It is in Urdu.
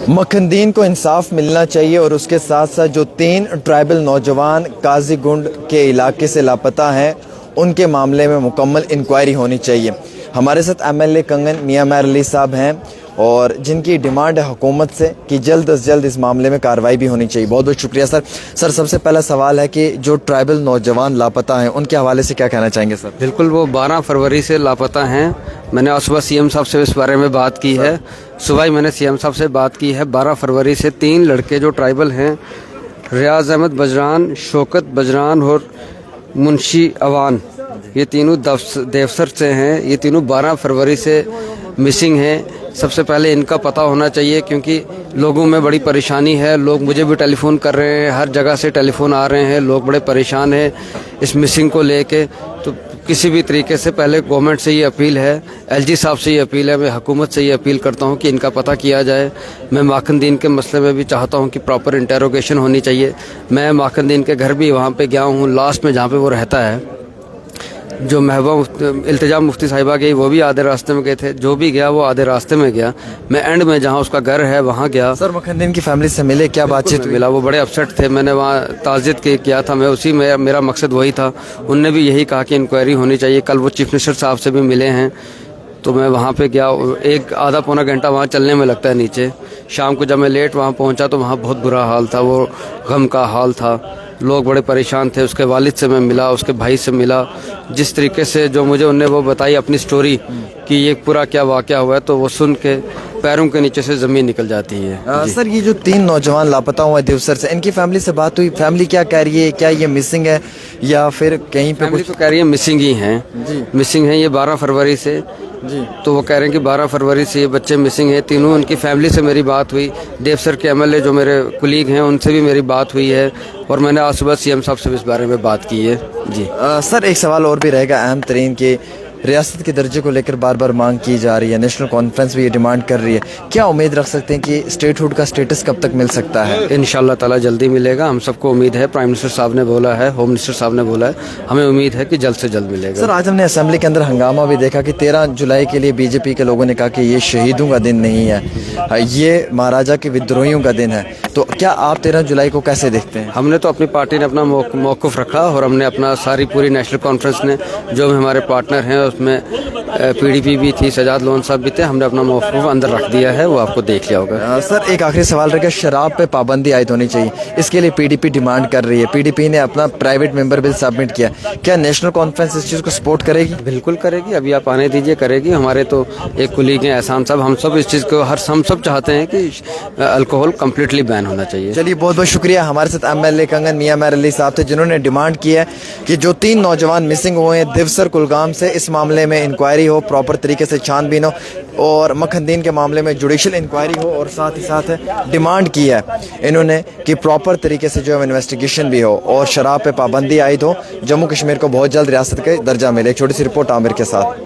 مکھندین کو انصاف ملنا چاہیے اور اس کے ساتھ ساتھ جو 3 ٹرائبل نوجوان قاضی گنڈ کے علاقے سے لاپتہ ہیں ان کے معاملے میں مکمل انکوائری ہونی چاہیے۔ ہمارے ساتھ MLA کنگن میاں میر علی صاحب ہیں اور جن کی ڈیمانڈ ہے حکومت سے کہ جلد از جلد اس معاملے میں کارروائی بھی ہونی چاہیے۔ بہت بہت شکریہ سر۔ سر سب سے پہلا سوال ہے کہ جو ٹرائبل نوجوان لاپتہ ہیں ان کے حوالے سے کیا کہنا چاہیں گے سر؟ بالکل، وہ 12 فروری سے لاپتہ ہیں۔ میں نے آج صبح CM صاحب سے اس بارے میں بات کی ہے، صبح ہی میں نے CM صاحب سے بات کی ہے۔ 12 فروری سے 3 لڑکے جو ٹرائبل ہیں، ریاض احمد بجران، شوکت بجران اور منشی اوان، یہ تینوں دیوسر سے ہیں۔ یہ تینوں 12 فروری سے مسنگ ہیں۔ سب سے پہلے ان کا پتہ ہونا چاہیے کیونکہ لوگوں میں بڑی پریشانی ہے۔ لوگ مجھے بھی ٹیلی فون کر رہے ہیں، ہر جگہ سے ٹیلی فون آ رہے ہیں، لوگ بڑے پریشان ہیں اس مسنگ کو لے کے۔ تو کسی بھی طریقے سے پہلے گورنمنٹ سے یہ اپیل ہے، LG صاحب سے یہ اپیل ہے، میں حکومت سے یہ اپیل کرتا ہوں کہ ان کا پتہ کیا جائے۔ میں ماکھندین کے مسئلے میں بھی چاہتا ہوں کہ پراپر انٹیروگیشن ہونی چاہیے۔ میں ماکھندین کے گھر بھی وہاں پہ گیا ہوں، لاسٹ میں جہاں پہ وہ رہتا ہے، جو محبوبہ التجا مفتی صاحبہ گئی وہ بھی آدھے راستے میں گئے تھے، جو بھی گیا وہ آدھے راستے میں گیا۔ میں اینڈ میں جہاں اس کا گھر ہے وہاں گیا۔ سر مکھندین کی فیملی سے ملے، کیا بات چیت ملا؟ وہ بڑے اپسیٹ تھے۔ میں نے وہاں تعزیت کیا تھا، میں اسی میں میرا مقصد وہی تھا۔ ان نے بھی یہی کہا کہ انکوائری ہونی چاہیے۔ کل وہ چیف منسٹر صاحب سے بھی ملے ہیں، تو میں وہاں پہ گیا۔ آدھا پونا گھنٹہ وہاں چلنے میں لگتا ہے نیچے۔ شام کو جب میں لیٹ وہاں پہنچا تو وہاں بہت برا حال تھا، وہ غم کا حال تھا، لوگ بڑے پریشان تھے۔ اس کے والد سے میں ملا، اس کے بھائی سے ملا۔ جس طریقے سے جو مجھے انہوں نے وہ بتائی اپنی سٹوری کہ یہ پورا کیا واقعہ ہوا ہے، تو وہ سن کے پیروں کے نیچے سے زمین نکل جاتی ہے۔ سر یہ جو 3 نوجوان لاپتہ ہوئے دیوسر سے، ان کی فیملی سے بات ہوئی؟ فیملی کیا کہہ رہی ہے؟ کیا یہ مسنگ ہے یا پھر کہیں پہ فیملی کچھ؟ تو کہہ رہی ہے مسنگ ہی ہیں، مسنگ ہیں یہ 12 فروری سے۔ تو وہ کہہ رہے ہیں کہ 12 فروری سے یہ بچے مسنگ ہیں تینوں۔ ان کی فیملی سے میری بات ہوئی، دیوسر کے MLA جو میرے کولیگ ہیں ان سے بھی میری بات ہوئی ہے، اور میں نے آج صبح CM صاحب سے اس بارے میں بات کی ہے۔ جی سر ایک سوال اور بھی رہے گا اہم ترین کہ ریاست کے درجے کو لے کر بار بار مانگ کی جا رہی ہے، نیشنل کانفرنس بھی یہ ڈیمانڈ کر رہی ہے، کیا امید رکھ سکتے ہیں کہ اسٹیٹ ہوڈ کا سٹیٹس کب تک مل سکتا ہے؟ انشاءاللہ تعالی جلدی ملے گا، ہم سب کو امید ہے۔ پرائم منسٹر صاحب نے بولا ہے، ہوم منسٹر صاحب نے بولا ہے، ہمیں امید ہے کہ جلد سے جلد ملے گا۔ سر آج ہم نے اسمبلی کے اندر ہنگامہ بھی دیکھا کہ 13 جولائی کے لیے BJP کے لوگوں نے کہا کہ یہ شہیدوں کا دن نہیں ہے، یہ مہاراجہ کے ودروہیوں کا دن ہے، تو کیا آپ 13 جولائی کو کیسے دیکھتے ہیں؟ ہم نے تو اپنی پارٹی نے اپنا موقف رکھا، اور ہم نے اپنا ساری پوری نیشنل کانفرنس نے جو بھی ہمارے پارٹنر ہیں اس میں PDP بھی تھی، سجاد لون صاحب بھی تھے، ہم نے اپنا موقف اندر رکھ دیا ہے، وہ آپ کو دیکھ لیا ہوگا۔ سر ایک آخری سوال رہے گا، شراب پہ پابندی عائد ہونی چاہیے، اس کے لیے PDP ڈیمانڈ کر رہی ہے، PDP نے اپنا پرائیویٹ ممبر بل سبمٹ کیا، کیا نیشنل کانفرنس اس چیز کو سپورٹ کرے گی؟ بالکل کرے گی، ابھی آپ آنے دیجئے، کرے گی۔ ہمارے تو ایک کولیگ ہیں احسان صاحب، ہم سب اس چیز کو ہم سب چاہتے ہیں کہ الکوہل کمپلیٹلی بین ہونا چاہیے۔ چلیے بہت بہت شکریہ۔ ہمارے ساتھ MLA کنگن میاں میر علی صاحب تھے جنہوں نے ڈیمانڈ کی ہے کہ جو 3 نوجوان مسنگ ہوئے ہیں دیوسر کلگام سے، اس معاملے میں انکوائری ہو، پراپر طریقے سے چھان بین ہو، اور مکھندین کے معاملے میں جوڈیشل انکوائری ہو، اور ساتھ ہی ساتھ ڈیمانڈ کی ہے انہوں نے کہ پراپر طریقے سے جو ہے انویسٹیگیشن بھی ہو اور شراب پہ پابندی عائد ہو، جموں کشمیر کو بہت جلد ریاست کا درجہ ملے۔ ایک چھوٹی سی رپورٹ عامر کے ساتھ۔